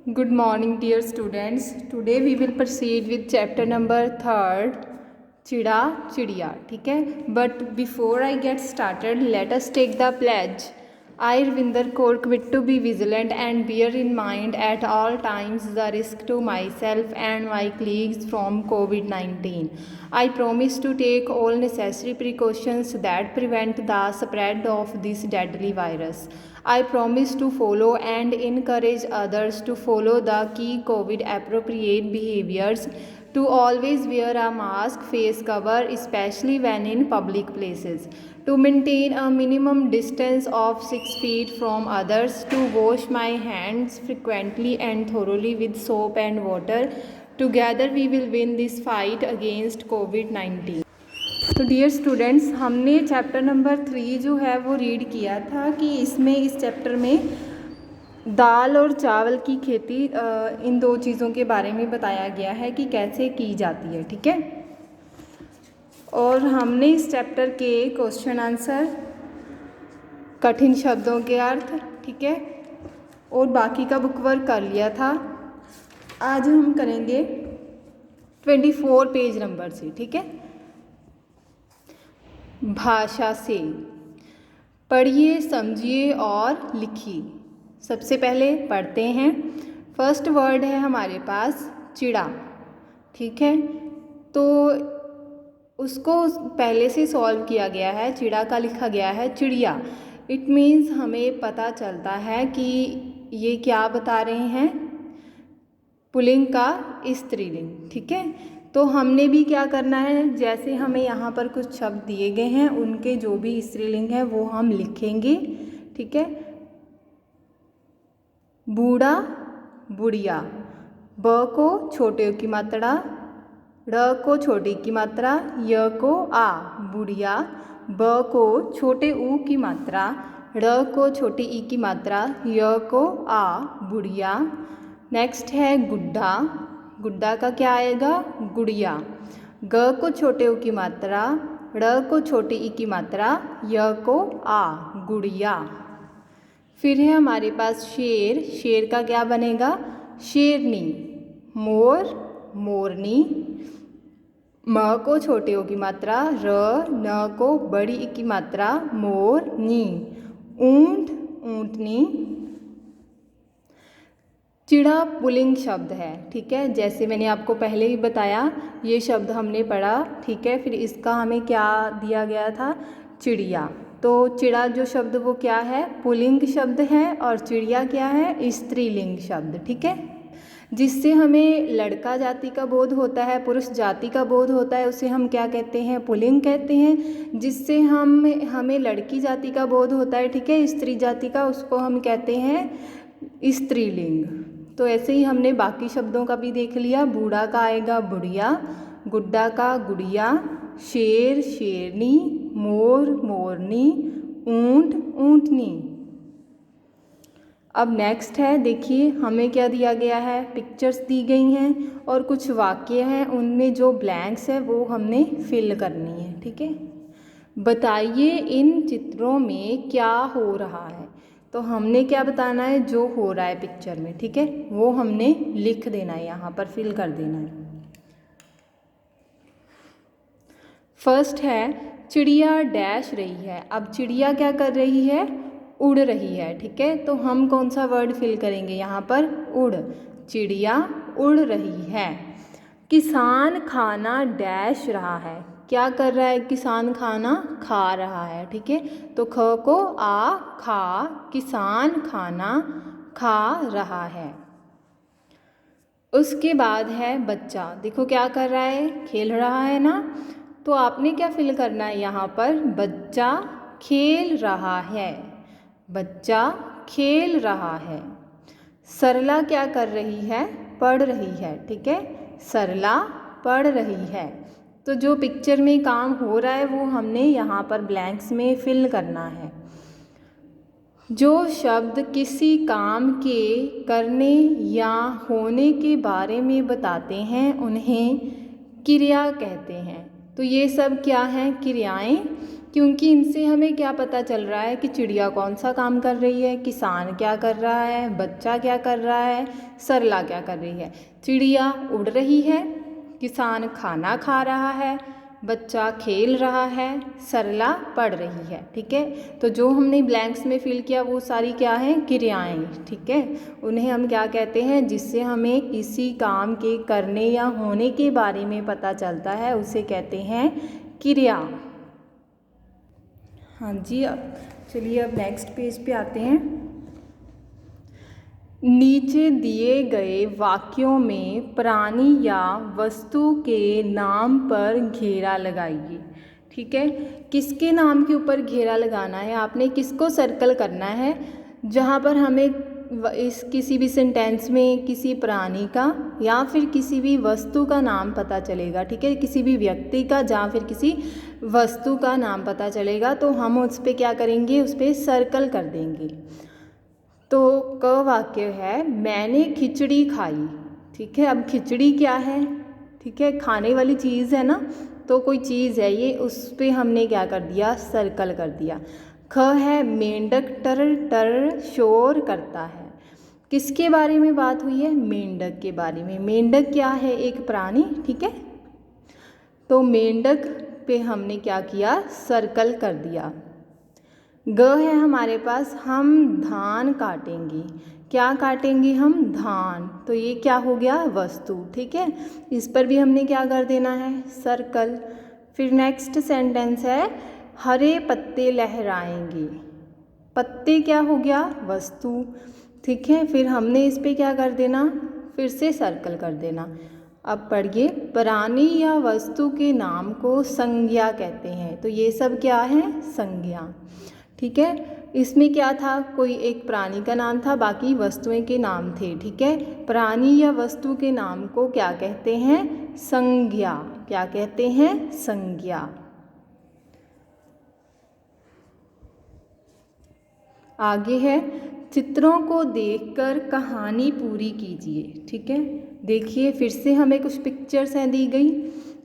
Good morning, dear students. Today we will proceed with chapter number 3rd, चिड़ा चिड़िया. ठीक है, but before I get started, let us take the pledge. I, Ravinder Kaur, quit to be vigilant and bear in mind at all times the risk to myself and my colleagues from COVID-19. I promise to take all necessary precautions that prevent the spread of this deadly virus. I promise to follow and encourage others to follow the key COVID appropriate behaviors, to always wear a mask, face cover, especially when in public places, to maintain a minimum distance of 6 feet from others, to wash my hands frequently and thoroughly with soap and water. Together we will win this fight against COVID-19. तो dear students, हमने chapter number 3 जो है वो read किया था कि इसमें इस चैप्टर में दाल और चावल की खेती इन दो चीज़ों के बारे में बताया गया है कि कैसे की जाती है. ठीक है, और हमने इस चैप्टर के क्वेश्चन आंसर, कठिन शब्दों के अर्थ, ठीक है, और बाकी का बुक वर्क कर लिया था. आज हम करेंगे 24 पेज नंबर से. ठीक है, भाषा से पढ़िए, समझिए और लिखिए. सबसे पहले पढ़ते हैं. फर्स्ट वर्ड है हमारे पास चिड़ा. ठीक है, तो उसको पहले से सॉल्व किया गया है. चिड़ा का लिखा गया है चिड़िया. इट मीन्स हमें पता चलता है कि ये क्या बता रहे हैं, पुल्लिंग का स्त्रीलिंग. ठीक है, तो हमने भी क्या करना है, जैसे हमें यहाँ पर कुछ शब्द दिए गए हैं उनके जो भी स्त्रीलिंग है वो हम लिखेंगे. ठीक है, बूढ़ा बुढ़िया, ब को छोटे की मात्रा, ड़ को छोटी की मात्रा, य को आ बुढ़िया, ब को छोटे ऊ की मात्रा, ड़ को छोटी ई की मात्रा, य को आ बुढ़िया. नेक्स्ट है गुड्डा. गुड्डा का क्या आएगा, गुड़िया. ग को छोटे ऊ की मात्रा, ड़ को छोटी ई की मात्रा, य को आ गुड़िया. फिर है हमारे पास शेर. शेर का क्या बनेगा, शेरनी. मोर मोरनी. म को छोटे ओ की मात्रा, र न को बड़ी ई की मात्रा, मोरनी. ऊंट ऊंटनी. चिड़ा पुल्लिंग शब्द है. ठीक है, जैसे मैंने आपको पहले ही बताया, ये शब्द हमने पढ़ा. ठीक है, फिर इसका हमें क्या दिया गया था, चिड़िया. तो चिड़ा जो शब्द वो क्या है, पुल्लिंग शब्द है, और चिड़िया क्या है, स्त्रीलिंग शब्द. ठीक है, जिससे हमें लड़का जाति का बोध होता है, पुरुष जाति का बोध होता है, उसे हम क्या कहते हैं, पुल्लिंग कहते हैं. जिससे हमें लड़की जाति का बोध होता है, ठीक है, स्त्री जाति का, उसको हम कहते हैं स्त्रीलिंग. तो ऐसे ही हमने बाकी शब्दों का भी देख लिया. बूढ़ा का आएगा बुढ़िया, गुड्डा का गुड़िया, शेर शेरनी, मोर मोरनी, ऊंट ऊंटनी. अब नेक्स्ट है, देखिए हमें क्या दिया गया है, पिक्चर्स दी गई हैं और कुछ वाक्य हैं, उनमें जो ब्लैंक्स है वो हमने फिल करनी है. ठीक है, बताइए इन चित्रों में क्या हो रहा है. तो हमने क्या बताना है, जो हो रहा है पिक्चर में. ठीक है, वो हमने लिख देना है, यहाँ पर फिल कर देना है. फर्स्ट है चिड़िया डैश रही है. अब चिड़िया क्या कर रही है, उड़ रही है. ठीक है, तो हम कौन सा वर्ड फिल करेंगे यहाँ पर, उड़. चिड़िया उड़ रही है. किसान खाना डैश रहा है. क्या कर रहा है, किसान खाना खा रहा है. ठीक है, तो ख को आ खा, किसान खाना खा रहा है. उसके बाद है बच्चा. देखो क्या कर रहा है, खेल रहा है ना. तो आपने क्या फिल करना है यहाँ पर, बच्चा खेल रहा है. बच्चा खेल रहा है. सरला क्या कर रही है, पढ़ रही है. ठीक है, सरला पढ़ रही है. तो जो पिक्चर में काम हो रहा है वो हमने यहाँ पर ब्लैंक्स में फिल करना है. जो शब्द किसी काम के करने या होने के बारे में बताते हैं उन्हें क्रिया कहते हैं. तो ये सब क्या हैं, क्रियाएं. क्योंकि इनसे हमें क्या पता चल रहा है कि चिड़िया कौन सा काम कर रही है, किसान क्या कर रहा है, बच्चा क्या कर रहा है, सरला क्या कर रही है। चिड़िया उड़ रही है, किसान खाना खा रहा है, बच्चा खेल रहा है, सरला पढ़ रही है। ठीक है, तो जो हमने ब्लैंक्स में फिल किया वो सारी क्या है, क्रियाएं। ठीक है, उन्हें हम क्या कहते हैं, जिससे हमें किसी काम के करने या होने के बारे में पता चलता है उसे कहते हैं क्रिया। हाँ जी, अब चलिए अब नेक्स्ट पेज पे आते हैं। नीचे दिए गए वाक्यों में प्राणी या वस्तु के नाम पर घेरा लगाइए। ठीक है, किसके नाम के ऊपर घेरा लगाना है, आपने किसको सर्कल करना है, जहाँ पर हमें इस किसी भी सेंटेंस में किसी प्राणी का या फिर किसी भी वस्तु का नाम पता चलेगा। ठीक है, किसी भी व्यक्ति का या फिर किसी वस्तु का नाम पता चलेगा तो हम उस पर क्या करेंगे, उस पर सर्कल कर देंगे। तो क वाक्य है, मैंने खिचड़ी खाई। ठीक है, अब खिचड़ी क्या है, ठीक है, खाने वाली चीज़ है ना, तो कोई चीज़ है ये, उस पर हमने क्या कर दिया, सर्कल कर दिया। ख है, मेंढक टर टर शोर करता है। किसके बारे में बात हुई है, मेंढक के बारे में। मेंढक क्या है, एक प्राणी। ठीक है, तो मेंढक पे हमने क्या किया, सर्कल कर दिया। ग है हमारे पास, हम धान काटेंगे। क्या काटेंगे, हम धान, तो ये क्या हो गया, वस्तु। ठीक है, इस पर भी हमने क्या कर देना है, सर्कल। फिर नेक्स्ट सेंटेंस है, हरे पत्ते लहराएंगे। पत्ते क्या हो गया, वस्तु। ठीक है, फिर हमने इस पे क्या कर देना, फिर से सर्कल कर देना। अब पढ़िए, प्राणी या वस्तु के नाम को संज्ञा कहते हैं। तो ये सब क्या है, संज्ञा। ठीक है, इसमें क्या था, कोई एक प्राणी का नाम था, बाकी वस्तुएं के नाम थे। ठीक है, प्राणी या वस्तु के नाम को क्या कहते हैं, संज्ञा। क्या कहते हैं, संज्ञा। आगे है, चित्रों को देखकर कहानी पूरी कीजिए। ठीक है, देखिए फिर से हमें कुछ पिक्चर्स हैं दी गई।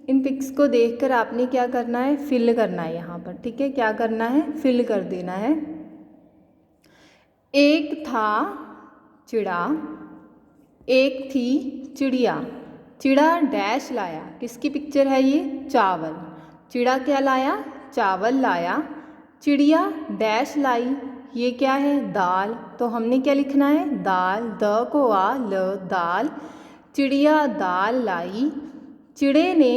इन पिक्स को देखकर आपने क्या करना है, फिल करना है यहाँ पर। ठीक है, क्या करना है, फिल कर देना है। एक था चिड़ा, एक थी चिड़िया, चिड़ा डैश लाया। किसकी पिक्चर है ये, चावल। चिड़ा क्या लाया, चावल लाया। चिड़िया डैश लाई, ये क्या है, दाल। तो हमने क्या लिखना है, दाल, द को आ ल, दाल। चिड़िया दाल लाई, चिड़े ने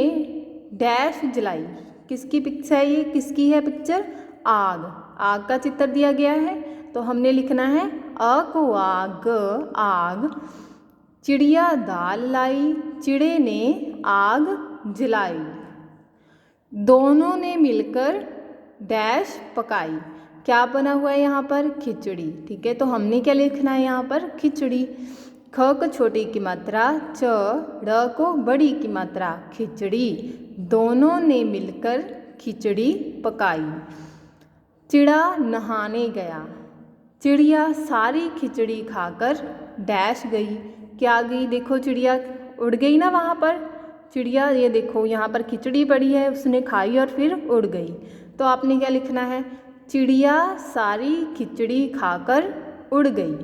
डैश जलाई। किसकी पिक्चर है ये, किसकी है पिक्चर, आग। आग का चित्र दिया गया है, तो हमने लिखना है अ को आ ग, आग। चिड़िया दाल लाई, चिड़े ने आग जलाई। दोनों ने मिलकर डैश पकाई। क्या बना हुआ है यहाँ पर, खिचड़ी। ठीक है, तो हमने क्या लिखना है यहाँ पर, खिचड़ी। ख को छोटी की मात्रा च, ड़ को बड़ी की मात्रा खिचड़ी। दोनों ने मिलकर खिचड़ी पकाई। चिड़ा नहाने गया, चिड़िया सारी खिचड़ी खाकर डैश गई। क्या गई, देखो चिड़िया उड़ गई ना वहाँ पर। चिड़िया ये देखो यहाँ पर खिचड़ी पड़ी है, उसने खाई और फिर उड़ गई। तो आपने क्या लिखना है, चिड़िया सारी खिचड़ी खाकर उड़ गई।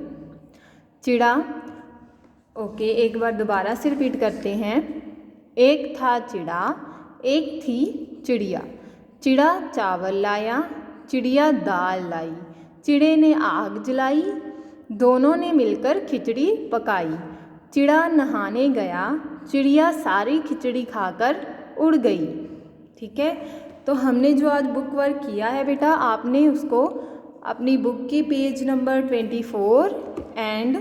चिड़ा, ओके, एक बार दोबारा से रिपीट करते हैं। एक था चिड़ा, एक थी चिड़िया। चिड़ा चावल लाया, चिड़िया दाल लाई। चिड़े ने आग जलाई, दोनों ने मिलकर खिचड़ी पकाई। चिड़ा नहाने गया, चिड़िया सारी खिचड़ी खाकर उड़ गई। ठीक है, तो हमने जो आज बुक वर्क किया है बेटा, आपने उसको अपनी बुक की पेज नंबर 24 एंड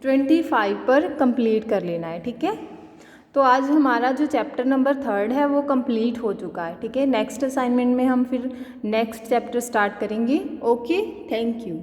25 पर कंप्लीट कर लेना है। ठीक है, तो आज हमारा जो चैप्टर नंबर 3 है वो कंप्लीट हो चुका है। ठीक है, नेक्स्ट असाइनमेंट में हम फिर नेक्स्ट चैप्टर स्टार्ट करेंगे। Okay, thank you.